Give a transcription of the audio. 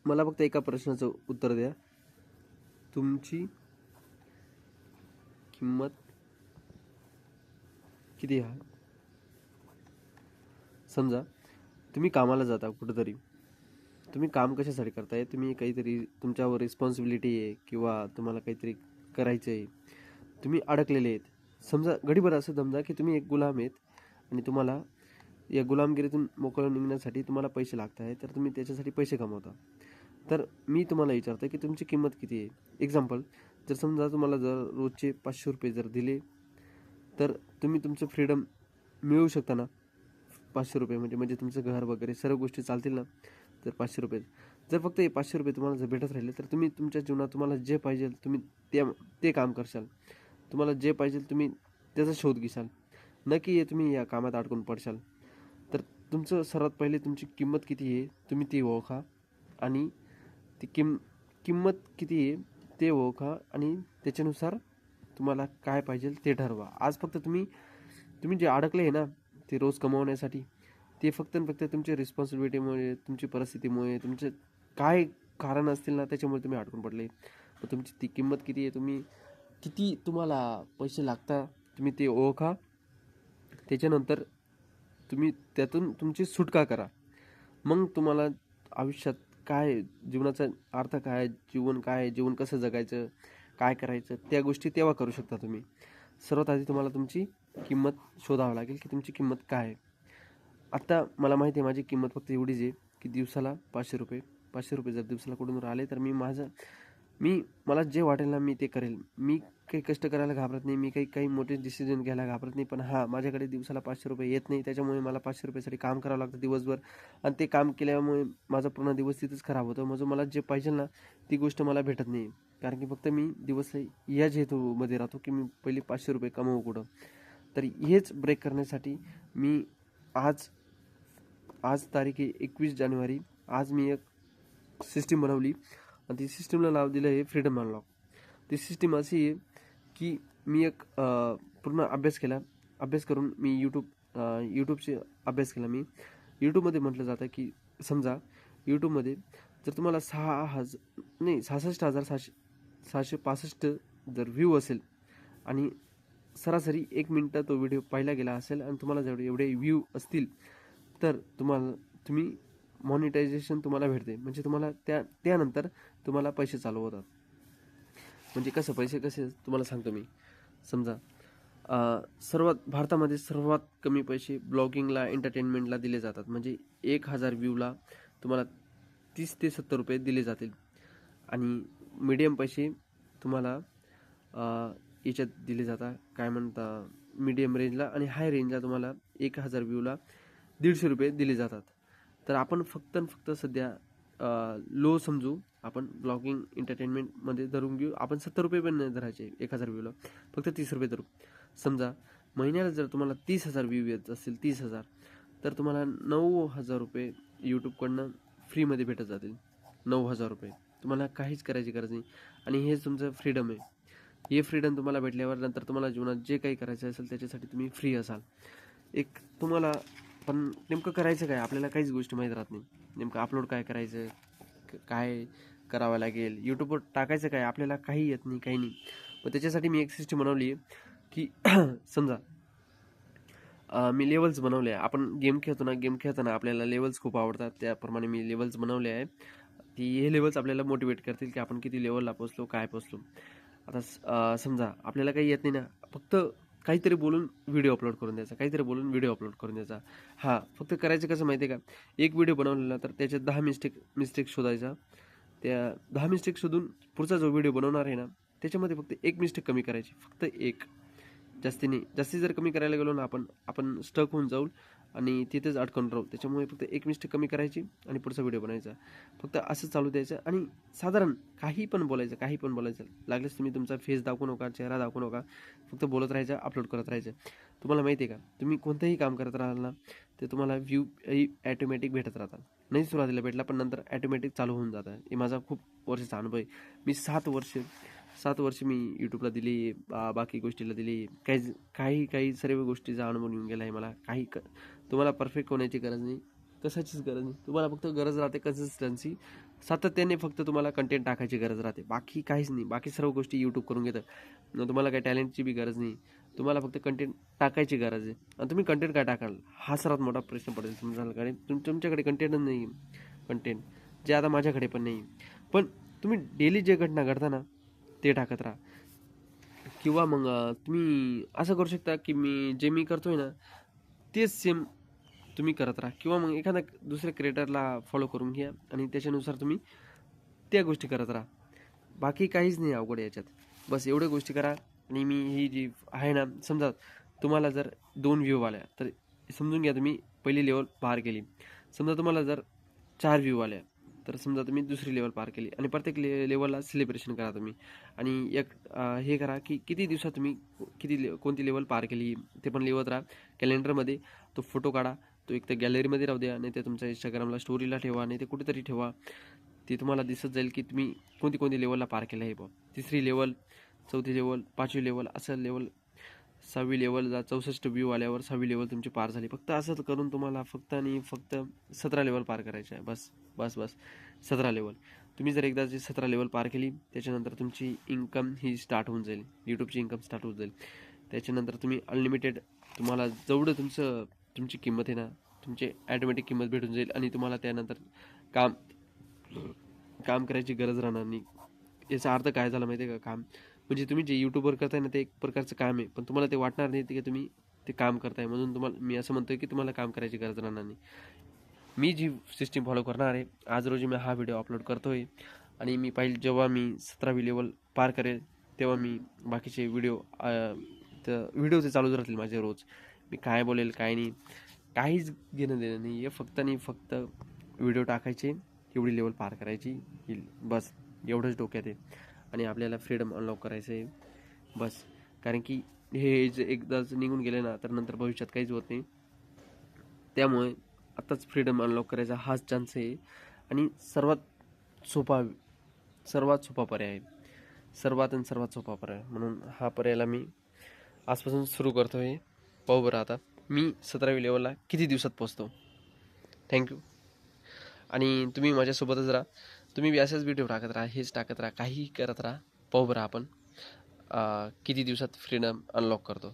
मला फक्त एका प्रश्नाचं उत्तर द्या, तुमची किंमत किती आहे? समजा तुम्ही कामाला जाता कुठंतरी, तुम्ही काम कशासाठी करताय? तुम्ही काहीतरी तुमच्यावर रिस्पॉन्सिबिलिटी आहे किंवा तुम्हाला काहीतरी करायचं आहे, तुम्ही अडकलेले आहेत. समजा घडीभर असं समजा की तुम्ही एक गुलाम आहेत आणि तुम्हाला या गुलामगिरीतून मोकळं निघण्यासाठी तुम्हाला पैसे लागत आहे, तर तुम्ही त्याच्यासाठी पैसे कमवता. तर मी तुम्हाला विचारतो की तुमची किंमत किती आहे? एक्झाम्पल, जर समजा तुम्हाला जर रोजचे 500 रुपये जर दिले, तर तुम्ही तुमचं फ्रीडम मिळवू शकता ना? 500 रुपये म्हणजे तुमचं घर वगैरे सर्व गोष्टी चालतील ना? तर 500 रुपये जर फक्त हे 500 रुपये तुम्हाला जर भेटत राहिले, तर तुम्ही तुमच्या जीवनात तुम्हाला जे पाहिजे तुम्ही ते काम करशाल. तुम्हाला जे पाहिजे तुम्ही त्याचा शोध घेशाल, न की तुम्ही या कामात अडकून पडशाल. तर तुमचं सर्वात पहिले तुमची किंमत किती आहे तुम्ही ती ओळखा, आणि ती किंमत किती आहे ते ओळखा, आणि त्याच्यानुसार तुम्हाला काय पाहिजे ते ठरवा. आज फक्त तुम्ही जे अडकले आहे ना ते रोज कमवण्यासाठी, ते फक्त आणि फक्त तुमच्या रिस्पॉन्सिबिलिटीमुळे, तुमची परिस्थितीमुळे, तुमचे काय कारण असतील ना त्याच्यामुळे तुम्ही अडकून पडले. मग तुमची ती किंमत किती आहे, किती तुम्हाला पैसे लागतात तुम्ही ते ओळखा. त्याच्यानंतर तुम्ही त्यातून तुमची सुटका करा. मग तुम्हाला आयुष्यात काय, जीवनाचा अर्थ काय, जीवन काय, जीवन कसं जगायचं, काय करायचं, त्या गोष्टी तेव्हा करू शकता तुम्ही. सर्वात आधी तुम्हाला तुमची किंमत शोधावं लागेल की तुमची किंमत काय आहे. आत्ता मला माहिती आहे माझी किंमत फक्त एवढीच आहे की दिवसाला 500 रुपये. 500 रुपये जर दिवसाला कुठून आले तर मला जे वाटेल ना मी ते करेल. मी काही कष्ट करायला घाबरत नाही, मी काही मोठे डिसिजन घ्यायला घाबरत नाही. पण हां, माझ्याकडे दिवसाला 500 रुपये येत नाही, त्याच्यामुळे मला 500 रुपयासाठी काम करावं लागतं दिवसभर, आणि ते काम केल्यामुळे माझा पूर्ण दिवस तिथंच खराब होतो. म्हणजे मला जे पाहिजे ना ती गोष्ट मला भेटत नाही, कारण की फक्त मी दिवस याच हेतूमध्ये राहतो की मी पहिले 500 रुपये कमवू कुठं. तर हेच ब्रेक करण्यासाठी मी आज तारीख आहे 21 जानेवारी. आज मी एक सिस्टीम बनवली आणि ती सिस्टीमला नाव दिलं आहे फ्रीडम अनलॉक. ती सिस्टीम अशी आहे की मी एक पूर्ण अभ्यास करून मी यूट्यूबचे अभ्यास केला. मी यूट्यूबमध्ये म्हटलं जातं की समजा यूट्यूबमध्ये जर तुम्हाला 66,765 जर व्ह्यू असेल आणि सरासरी 1 मिनिट तो व्हिडिओ पाहिला गेला असेल आणि तुम्हाला जर एवढे व्ह्यू असतील, तर तुम्ही मॉनिटायझेशन तुम्हाला भेटते. म्हणजे तुम्हाला त्यानंतर तुम्हाला पैसे चालू होतात. म्हणजे पैसे कसे तुम्हाला सांगतो मी. समजा भारतामध्ये सर्वात कमी पैसे ब्लॉगिंगला, एंटरटेनमेंटला दिले जातात. म्हणजे 1000 व्ह्यूला तुम्हाला 30 ते 70 रुपये दिले जातील, आणि मीडियम पैसे तुम्हाला याच्यात दिले जातात, काय म्हणता, मीडियम रेंजला, आणि हाय रेंजला तुम्हाला 1000 व्ह्यूला 150 रुपये दिले जातात. तर आपण फक्त सध्या लो समजू, आपण ब्लॉगिंग एंटरटेनमेंटमध्ये धरून घेऊ. आपण 70 रुपये पण नाही धरायचे 1000 व्ह्यूला, फक्त 30 रुपये धरू. समजा महिन्याला जर तुम्हाला 30,000 व्ह्यू येत असतील, 30,000, तर तुम्हाला 9,000 रुपये यूट्यूबकडनं फ्रीमध्ये भेटत जातील. 9,000 रुपये तुम्हाला काहीच करायची गरज नाही, आणि हेच तुमचं फ्रीडम आहे. हे फ्रीडम तुम्हाला भेटल्यावर नंतर तुम्हाला जीवनात जे काही करायचं असेल त्याच्यासाठी तुम्ही फ्री असाल. तुम्हाला पण नेमकं करायचं काय, आपल्याला काहीच गोष्टी माहीत राहत नाही. नेमकं अपलोड काय करायचं, काय करावं लागेल, यूट्यूबवर टाकायचं काय, आपल्याला काही येत नाही, काही नाही. मग त्याच्यासाठी मी एक सिस्टीम बनवली आहे की समजा मी लेवल्स बनवले आहे. आपण गेम खेळताना आपल्याला लेवल्स खूप आवडतात, त्याप्रमाणे मी लेवल्स बनवले आहे. हे लेवल्स आपल्याला मोटिवेट करतील की आपण किती लेवलला पोचलो, काय पोचलो. आता समजा आपल्याला काही येत नाही ना, फक्त काहीतरी बोलून व्हिडिओ अपलोड करून द्यायचा. हां, फक्त करायचं कसं माहिती आहे का, एक व्हिडिओ बनवलेला तर त्याच्यात 10 मिस्टेक शोधायचा. त्या 10 मिस्टेक शोधून पुढचा जो व्हिडिओ बनवणार आहे ना त्याच्यामध्ये फक्त एक मिस्टेक कमी करायची, फक्त एक, जास्ती नाही. जास्ती जर कमी करायला गेलो ना आपण स्टक होऊन जाऊ आणि तिथेच अडकून राहू. त्याच्यामुळे फक्त एक मिस्टेक कमी करायची आणि पुढचा व्हिडिओ बनायचा. फक्त असं चालू द्यायचं, आणि साधारण काही पण बोलायचं. लागल्यास तुम्ही तुमचा फेस दाखवू नका, चेहरा दाखवू नका, फक्त बोलत राहायचं, अपलोड करत राहायचं. तुम्हाला माहिती आहे का, तुम्ही कोणतंही काम करत राहाल ना ते तुम्हाला व्ह्यू ॲटोमॅटिक भेटत राहतात. नाही सुरुवातीला भेटला, पण नंतर ॲटोमॅटिक चालू होऊन जातं. हे माझा खूप वर्षाचा अनुभव आहे. मी 7 वर्ष मी यूट्यूबला दिली, बाकी गोष्टीला दिली. काही सर्व गोष्टीचा अनुभव येऊन गेला आहे मला. तुम्हाला परफेक्ट होण्याची गरज नाही. कशाचीच गरज नाही. तुम्हाला फक्त गरज राहते कन्सिस्टन्सी, सातत्याने फक्त तुम्हाला कंटेंट टाकायची गरज राहते, बाकी काहीच नाही. बाकी सर्व गोष्टी यूट्यूब करून घेतं. तुम्हाला काही टॅलेंटची बी गरज नाही, तुम्हाला फक्त कंटेंट टाकायची गरज आहे. आणि तुम्ही कंटेंट काय टाकाल हा सर्वात मोठा प्रश्न पडेल तुमच्या, कारण तुमच्याकडे कंटेंटच नाही. कंटेंट जे आता माझ्याकडे पण नाही. पण तुम्ही डेली जे घटना घडता ना ते टाकत राहा. किंवा मग तुम्ही असं करू शकता की जे मी करतोय ना तेच सेम तुम्ही करत राहा. किंवा मग एखाद्या दुसऱ्या क्रिएटरला फॉलो करून घ्या आणि त्याच्यानुसार तुम्ही त्या गोष्टी करत राहा. बाकी काहीच नाही अवघड याच्यात. बस एवढ्या गोष्टी करा. आणि मी ही जी आहे ना, समजा तुम्हाला जर 2 व्ह्यू आल्या तर समजून घ्या तुम्ही पहिली लेवल पार केली. समजा तुम्हाला जर 4 व्ह्यू आल्या तर समजा तुम्ही दुसरी लेवल पार केली. आणि प्रत्येक लेवलला सेलिब्रेशन करा तुम्ही. आणि एक हे करा की किती दिवसात तुम्ही कोणती लेवल पार केली ते पण लिहत राहा कॅलेंडरमध्ये. तो फोटो काढा, तो एक तर गॅलरीमध्ये राहू द्या, नाही ते तुमच्या इंस्टाग्रामला स्टोरीला ठेवा, नाही ते कुठेतरी ठेवा. ते तुम्हाला दिसत जाईल की तुम्ही कोणती लेवलला पार केलं आहे. तिसरी लेवल, चौथी लेवल, 5वी लेवल, असं लेवल 6वी लेवलला 64 व्ह्यू आल्यावर 6वी लेवल तुमची पार झाली. फक्त असं करून तुम्हाला फक्त आणि फक्त 17 लेवल पार करायचे आहे. बस बस बस 17 लेवल. तुम्ही जर एकदा 17 लेवल पार केली त्याच्यानंतर तुमची इन्कम ही स्टार्ट होऊन जाईल, यूट्यूबची इन्कम स्टार्ट होऊन जाईल. त्याच्यानंतर तुम्ही अनलिमिटेड, तुम्हाला जेवढं तुमची किंमत आहे ना तुमची ॲटोमॅटिक किंमत भेटून जाईल. आणि तुम्हाला त्यानंतर काम करायची गरज राहणार नाही. याचा अर्थ काय झाला माहिती आहे का? काम म्हणजे तुम्ही जे यूट्यूबवर करताय ना ते एक प्रकारचं काम आहे, पण तुम्हाला ते वाटणार नाही की तुम्ही ते काम करताय. म्हणून मी असं म्हणतोय की तुम्हाला काम करायची गरज राहणार नाही. मी जी सिस्टीम फॉलो करणार आहे, आज रोजी मी हा व्हिडिओ अपलोड करतोय. आणि मी जेव्हा मी 17वी लेवल पार करेल तेव्हा मी बाकीचे व्हिडिओ ते चालूच राहतील माझे रोज. मी काय बोलेल काय नाही काहीच घेणं देणं नाही आहे. फक्त आणि फक्त व्हिडिओ टाकायचे, एवढी लेवल पार करायची, बस एवढंच डोक्यात आहे. आणि आपल्याला फ्रीडम अनलॉक करायचं आहे बस. कारण की हे जे एकदाच निघून गेले ना तर नंतर भविष्यात काहीच होत नाही. त्यामुळे आत्ताच फ्रीडम अनलॉक करायचा हाच चान्स आहे. आणि सर्वात सोपा पर्याय आहे. सर्वात सोपा पर्याय म्हणून हा पर्यायला मी आजपासून सुरू करतो आहे. पाहू बरं आता मी 17वी लेवलला किती दिवसात पोचतो. थँक्यू. आणि तुम्ही माझ्यासोबतच राहा. तुम्ही बी असेच व्हिडिओ टाकत राहा, हेच टाकत राहा, काहीही करत राहा. पाहू बरं आपण किती दिवसात फ्रीडम अनलॉक करतो.